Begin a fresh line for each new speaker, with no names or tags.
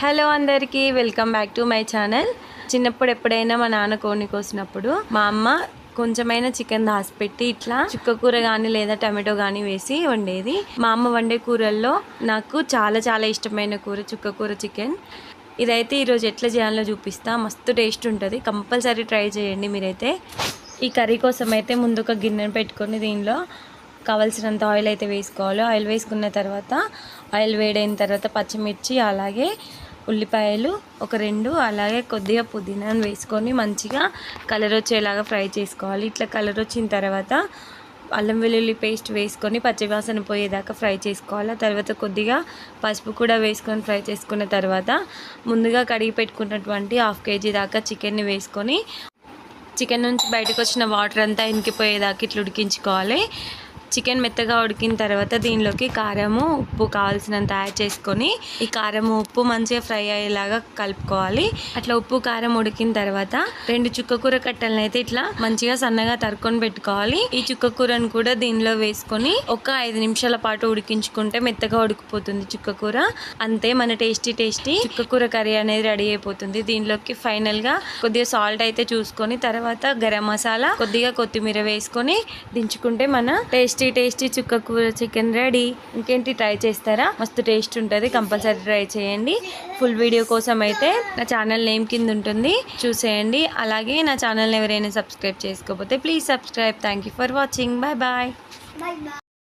Hello అందరికీ welcome back to my channel. చిన్నప్పుడు ఎప్పుడైనా మా నాన్న కోడిని కోసినప్పుడు మా అమ్మ కొంచెమైనా చికెన్ దాచిపెట్టి ఇట్లా చుక్కకూర కానీ లేదా టమాటో కానీ వేసి వండేది. మా అమ్మ వండే కూరల్లో నాకు చాలా చాలా ఇష్టమైన కూర చుక్కకూర చికెన్. ఇదైతే ఈరోజు ఎట్లా చేయాలో చూపిస్తా. మస్తు టేస్ట్ ఉంటుంది, కంపల్సరీ ట్రై చేయండి మీరైతే. ఈ కర్రీ కోసం అయితే ముందు ఒక గిన్నెను పెట్టుకొని దీనిలో కావాల్సినంత ఆయిల్ అయితే వేసుకోవాలి. ఆయిల్ వేసుకున్న తర్వాత ఆయిల్ వేడైన తర్వాత పచ్చిమిర్చి అలాగే ఉల్లిపాయలు ఒక 2 అలాగే కొద్దిగా పుదీనాను వేసుకొని మంచిగా కలర్ వచ్చేలాగా ఫ్రై చేసుకోవాలి. ఇట్లా కలర్ వచ్చిన తర్వాత అల్లం వెల్లుల్లి పేస్ట్ వేసుకొని పచ్చివాసన పోయేదాకా ఫ్రై చేసుకోవాలి. తర్వాత కొద్దిగా పసుపు కూడా వేసుకొని ఫ్రై చేసుకున్న తర్వాత ముందుగా కడిగి పెట్టుకున్నటువంటి 1/2 kg దాకా చికెన్ని వేసుకొని చికెన్ నుంచి బయటకు వచ్చిన వాటర్ అంతా ఇంకిపోయేదాకా ఇట్లా ఉడికించుకోవాలి. చికెన్ మెత్తగా ఉడికిన తర్వాత దీనిలోకి కారము ఉప్పు కావాల్సినంత యాడ్ చేసుకొని ఈ కారము ఉప్పు మంచిగా ఫ్రై అయ్యేలాగా కలుపుకోవాలి. అట్లా ఉప్పు కారం ఉడికిన తర్వాత 2 చుక్కకూర కట్టలను అయితే ఇట్లా మంచిగా సన్నగా తరుకొని పెట్టుకోవాలి. ఈ చుక్కకూరను కూడా దీనిలో వేసుకొని ఒక 5 నిమిషాల పాటు ఉడికించుకుంటే మెత్తగా ఉడికిపోతుంది చుక్కకూర. అంతే, మన టేస్టీ చుక్కకూర కర్రీ అనేది రెడీ అయిపోతుంది. దీనిలోకి ఫైనల్ గా కొద్దిగా సాల్ట్ అయితే చూసుకొని తర్వాత గరం మసాలా కొద్దిగా కొత్తిమీర వేసుకొని దించుకుంటే మన టేస్టీ చుక్కకూర చికెన్ రెడీ. ఇంకేంటి, ట్రై చేస్తారా? మస్తు టేస్ట్ ఉంటుంది, కంపల్సరీ ట్రై చేయండి. ఫుల్ వీడియో కోసం అయితే నా ఛానల్ నేమ్ కింద ఉంటుంది, చూసేయండి. అలాగే నా ఛానల్ని ఎవరైనా సబ్స్క్రైబ్ చేసుకోకపోతే please subscribe. Thank you for watching. Bye bye.